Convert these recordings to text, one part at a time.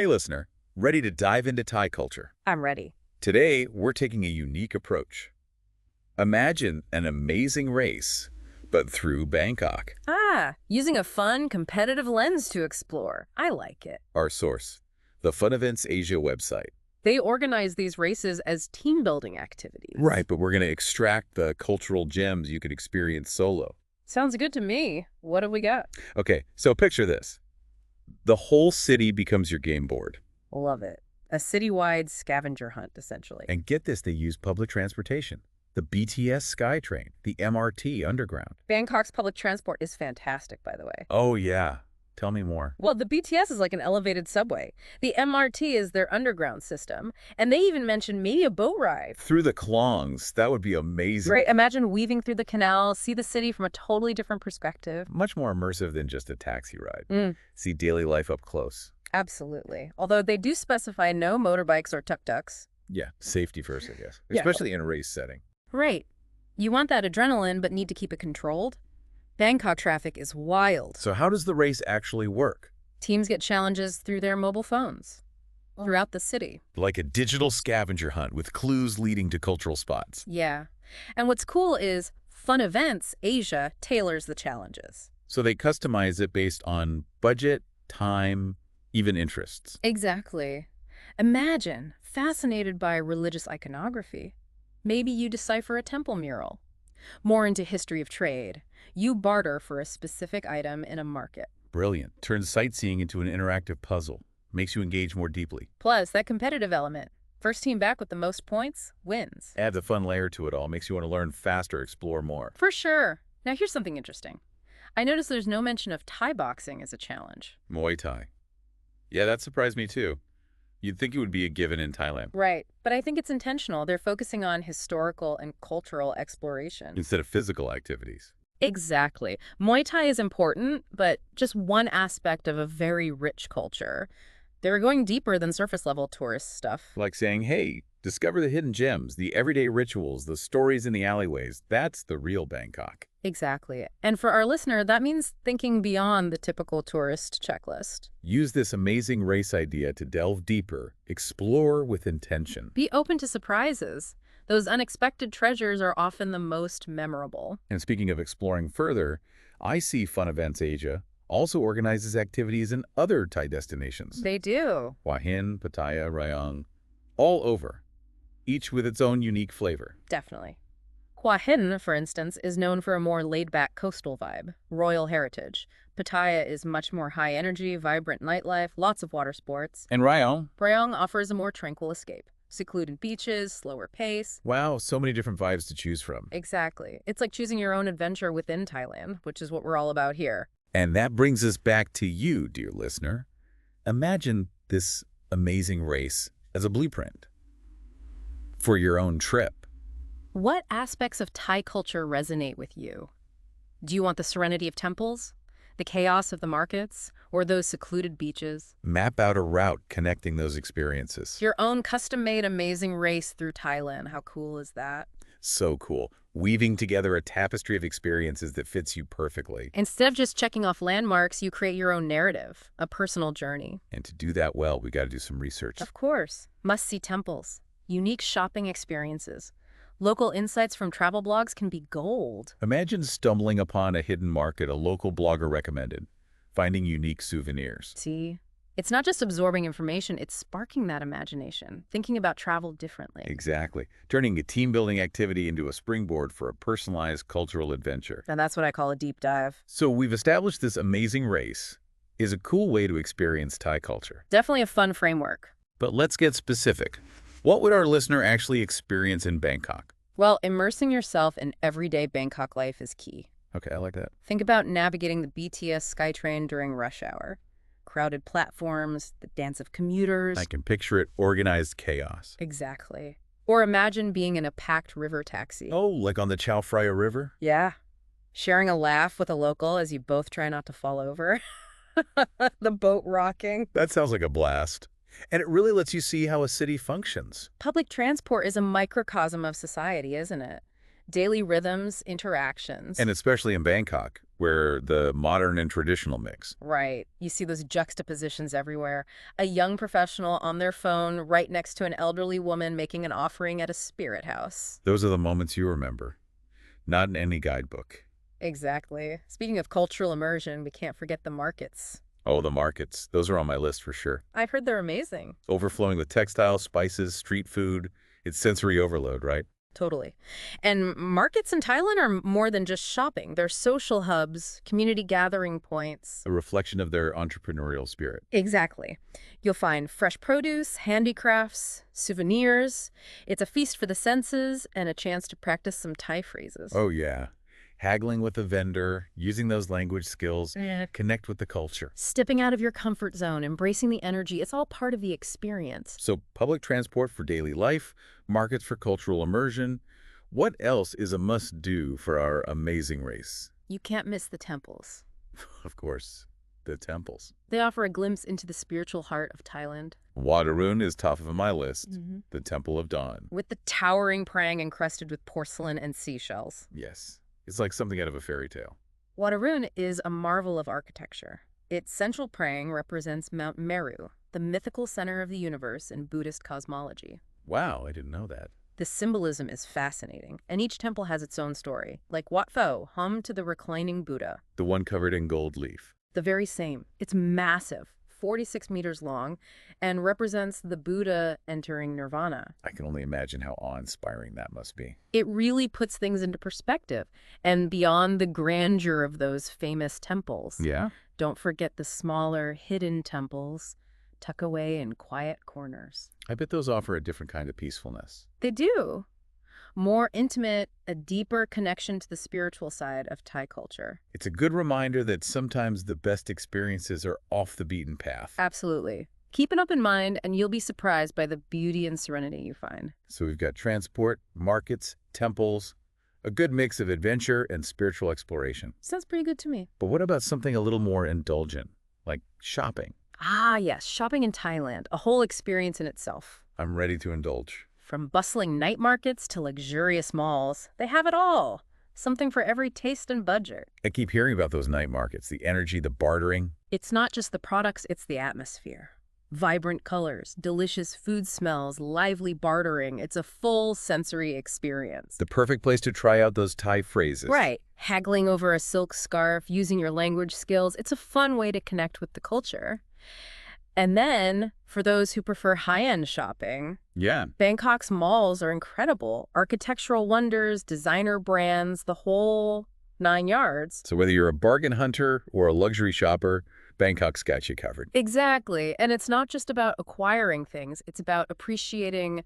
Hey listener, ready to dive into Thai culture? I'm ready. Today, we're taking a unique approach. Imagine an amazing race, but through Bangkok. Using a fun, competitive lens to explore. I like it. Our source, the Fun Events Asia website. They organize these races as team-building activities. Right, but we're going to extract the cultural gems you could experience solo. Sounds good to me. What have we got? Okay, so picture this. The whole city becomes your game board. Love it. A citywide scavenger hunt, essentially. And get this, they use public transportation. The BTS SkyTrain, the MRT Underground. Bangkok's public transport is fantastic, by the way. Oh yeah, tell me more. Well, the BTS is like an elevated subway. The MRT is their underground system. And they even mentioned maybe a boat ride. Through the Klongs, that would be amazing. Right, imagine weaving through the canal, see the city from a totally different perspective. Much more immersive than just a taxi ride. See daily life up close. Absolutely. Although they do specify no motorbikes or tuk-tuks. Yeah, safety first, I guess. Yeah. Especially in a race setting. Right. You want that adrenaline, but need to keep it controlled? Bangkok traffic is wild. So how does the race actually work? Teams get challenges through their mobile phones throughout the city. Like a digital scavenger hunt with clues leading to cultural spots. Yeah. And what's cool is Fun Events Asia tailors the challenges. So they customize it based on budget, time, even interests. Exactly. Imagine, fascinated by religious iconography. Maybe you decipher a temple mural. More into history of trade. You barter for a specific item in a market. Brilliant. Turns sightseeing into an interactive puzzle. Makes you engage more deeply. Plus, that competitive element. First team back with the most points wins. Adds a fun layer to it all. Makes you want to learn faster, explore more. For sure. Now here's something interesting. I noticed there's no mention of Thai boxing as a challenge. Muay Thai. Yeah, that surprised me too. You'd think it would be a given in Thailand. Right. But I think it's intentional. They're focusing on historical and cultural exploration. Instead of physical activities. Exactly. Muay Thai is important, but just one aspect of a very rich culture. They're going deeper than surface-level tourist stuff. Like saying, hey, discover the hidden gems, the everyday rituals, the stories in the alleyways. That's the real Bangkok. Exactly. And for our listener, that means thinking beyond the typical tourist checklist. Use this amazing race idea to delve deeper, explore with intention. Be open to surprises. Those unexpected treasures are often the most memorable. And speaking of exploring further, I see Fun Events Asia also organizes activities in other Thai destinations. They do. Hua Hin, Pattaya, Rayong, all over, each with its own unique flavor. Definitely. Hua Hin, for instance, is known for a more laid-back coastal vibe, royal heritage. Pattaya is much more high-energy, vibrant nightlife, lots of water sports. And Rayong? Rayong offers a more tranquil escape. Secluded beaches, slower pace. Wow, so many different vibes to choose from. Exactly. It's like choosing your own adventure within Thailand, which is what we're all about here. And that brings us back to you, dear listener. Imagine this amazing race as a blueprint for your own trip. What aspects of Thai culture resonate with you? Do you want the serenity of temples, the chaos of the markets, or those secluded beaches? Map out a route connecting those experiences. Your own custom-made amazing race through Thailand. How cool is that? So cool. Weaving together a tapestry of experiences that fits you perfectly. Instead of just checking off landmarks, you create your own narrative, a personal journey. And to do that well, we got to do some research. Of course. Must-see temples, unique shopping experiences. Local insights from travel blogs can be gold. Imagine stumbling upon a hidden market a local blogger recommended, finding unique souvenirs. See? It's not just absorbing information, it's sparking that imagination, thinking about travel differently. Exactly. Turning a team-building activity into a springboard for a personalized cultural adventure. And that's what I call a deep dive. So we've established this amazing race is a cool way to experience Thai culture. Definitely a fun framework. But let's get specific. What would our listener actually experience in Bangkok? Well, immersing yourself in everyday Bangkok life is key. Okay, I like that. Think about navigating the BTS SkyTrain during rush hour. Crowded platforms, the dance of commuters. I can picture it, organized chaos. Exactly. Or imagine being in a packed river taxi. Oh, like on the Chao Phraya River? Yeah. Sharing a laugh with a local as you both try not to fall over. The boat rocking. That sounds like a blast. And it really lets you see how a city functions. Public transport is a microcosm of society, isn't it? Daily rhythms, interactions. And especially in Bangkok, where the modern and traditional mix. Right. You see those juxtapositions everywhere. A young professional on their phone right next to an elderly woman making an offering at a spirit house. Those are the moments you remember, not in any guidebook. Exactly. Speaking of cultural immersion, we can't forget the markets. Oh, the markets. Those are on my list for sure. I've heard they're amazing. Overflowing with textiles, spices, street food. It's sensory overload, right? Totally. And markets in Thailand are more than just shopping. They're social hubs, community gathering points. A reflection of their entrepreneurial spirit. Exactly. You'll find fresh produce, handicrafts, souvenirs. It's a feast for the senses and a chance to practice some Thai phrases. Oh, yeah. Haggling with a vendor, using those language skills, Yeah. connect with the culture. Stepping out of your comfort zone, embracing the energy, it's all part of the experience. So public transport for daily life, markets for cultural immersion. What else is a must-do for our amazing race? You can't miss the temples. Of course, the temples. They offer a glimpse into the spiritual heart of Thailand. Waterun is top of my list. The Temple of Dawn. With the towering prang encrusted with porcelain and seashells. Yes, it's like something out of a fairy tale. Waterun is a marvel of architecture. Its central prang represents Mount Meru, the mythical center of the universe in Buddhist cosmology. Wow, I didn't know that. The symbolism is fascinating, and each temple has its own story, like Wat Pho, home to the reclining Buddha. The one covered in gold leaf. The very same. It's massive, 46 meters long, and represents the Buddha entering nirvana. I can only imagine how awe-inspiring that must be. It really puts things into perspective, and beyond the grandeur of those famous temples. Yeah? Don't forget the smaller, hidden temples, tuck away in quiet corners. I bet those offer a different kind of peacefulness. They do. More intimate, a deeper connection to the spiritual side of Thai culture. It's a good reminder that sometimes the best experiences are off the beaten path. Absolutely. Keep an open mind, and you'll be surprised by the beauty and serenity you find. So we've got transport, markets, temples, a good mix of adventure and spiritual exploration. Sounds pretty good to me. But what about something a little more indulgent, like shopping? Ah, yes, shopping in Thailand, a whole experience in itself. I'm ready to indulge. From bustling night markets to luxurious malls, they have it all. Something for every taste and budget. I keep hearing about those night markets, the energy, the bartering. It's not just the products, it's the atmosphere. Vibrant colors, delicious food smells, lively bartering. It's a full sensory experience. The perfect place to try out those Thai phrases. Right. Haggling over a silk scarf, using your language skills. It's a fun way to connect with the culture. And then, for those who prefer high-end shopping, Yeah. Bangkok's malls are incredible. Architectural wonders, designer brands, the whole 9 yards. So whether you're a bargain hunter or a luxury shopper, Bangkok's got you covered. Exactly. And it's not just about acquiring things. It's about appreciating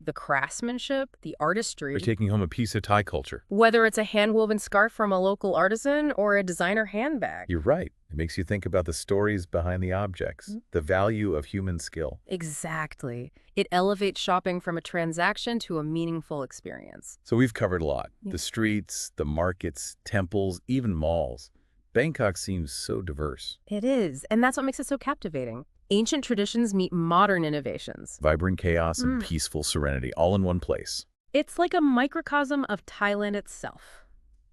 the craftsmanship, the artistry. You're taking home a piece of Thai culture. Whether it's a hand-woven scarf from a local artisan or a designer handbag. You're right. It makes you think about the stories behind the objects, the value of human skill. Exactly. It elevates shopping from a transaction to a meaningful experience. So we've covered a lot. Yeah. The streets, the markets, temples, even malls. Bangkok seems so diverse. It is, and that's what makes it so captivating. Ancient traditions meet modern innovations. Vibrant chaos and peaceful serenity all in one place. It's like a microcosm of Thailand itself.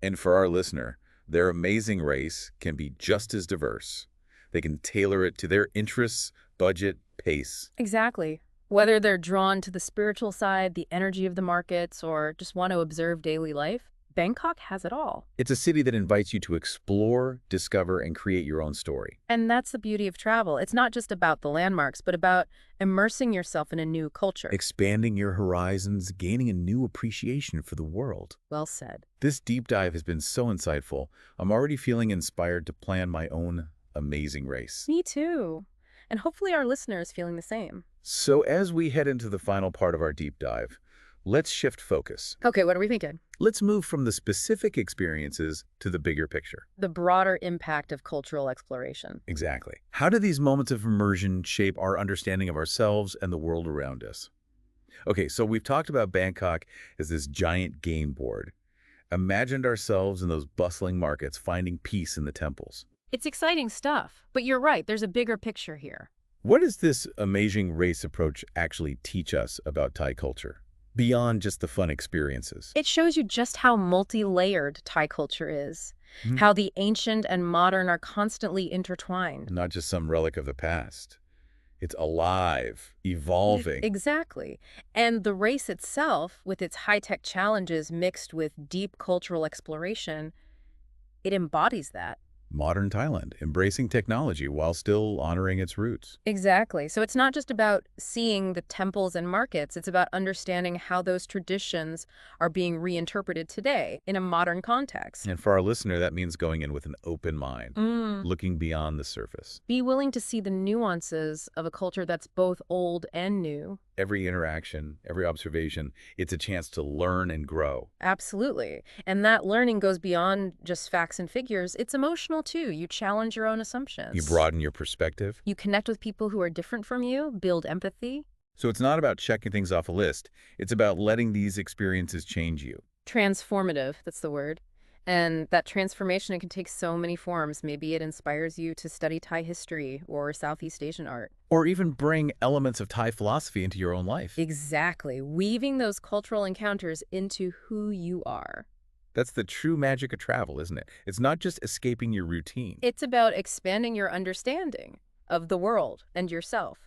And for our listener, their amazing race can be just as diverse. They can tailor it to their interests, budget, pace. Exactly. Whether they're drawn to the spiritual side, the energy of the markets, or just want to observe daily life, Bangkok has it all. It's a city that invites you to explore, discover, and create your own story. And that's the beauty of travel. It's not just about the landmarks, but about immersing yourself in a new culture. Expanding your horizons, gaining a new appreciation for the world. Well said. This deep dive has been so insightful. I'm already feeling inspired to plan my own amazing race. Me too. And hopefully our listeners feeling the same. So as we head into the final part of our deep dive, let's shift focus. Okay, what are we thinking? Let's move from the specific experiences to the bigger picture. The broader impact of cultural exploration. Exactly. How do these moments of immersion shape our understanding of ourselves and the world around us? Okay, so we've talked about Bangkok as this giant game board. Imagined ourselves in those bustling markets, finding peace in the temples. It's exciting stuff, but you're right, there's a bigger picture here. What does this amazing race approach actually teach us about Thai culture? Beyond just the fun experiences. It shows you just how multi-layered Thai culture is. Mhm. how the ancient and modern are constantly intertwined. Not just some relic of the past. It's alive, evolving. Exactly. And the race itself, with its high-tech challenges mixed with deep cultural exploration, it embodies that. Modern Thailand, embracing technology while still honoring its roots. Exactly. So it's not just about seeing the temples and markets, it's about understanding how those traditions are being reinterpreted today in a modern context. And for our listener, that means going in with an open mind, Mm. looking beyond the surface. Be willing to see the nuances of a culture that's both old and new. Every interaction, every observation, it's a chance to learn and grow. Absolutely. And that learning goes beyond just facts and figures. It's emotional too. You challenge your own You assumptions. broaden your perspective. You connect with people who are different from you, build empathy. So it's not about checking things off a list. It's about letting these experiences change you. Transformative, that's the word. And that transformation, it can take so many forms. Maybe it inspires you to study Thai history or Southeast Asian art. Or even bring elements of Thai philosophy into your own life. Exactly. Weaving those cultural encounters into who you are. That's the true magic of travel, isn't it? It's not just escaping your routine. It's about expanding your understanding of the world and yourself.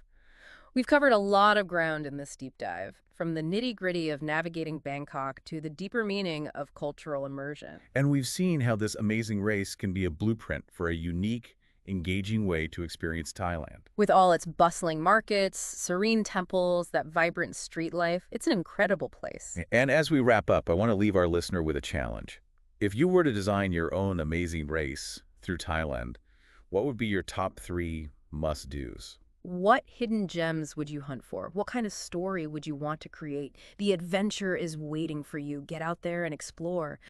We've covered a lot of ground in this deep dive, from the nitty-gritty of navigating Bangkok to the deeper meaning of cultural immersion. And we've seen how this amazing race can be a blueprint for a unique, engaging way to experience Thailand. With all its bustling markets, serene temples, that vibrant street life, it's an incredible place. And as we wrap up, I want to leave our listener with a challenge. If you were to design your own amazing race through Thailand, what would be your top 3 must-dos? What hidden gems would you hunt for? What kind of story would you want to create? The adventure is waiting for you. Get out there and explore.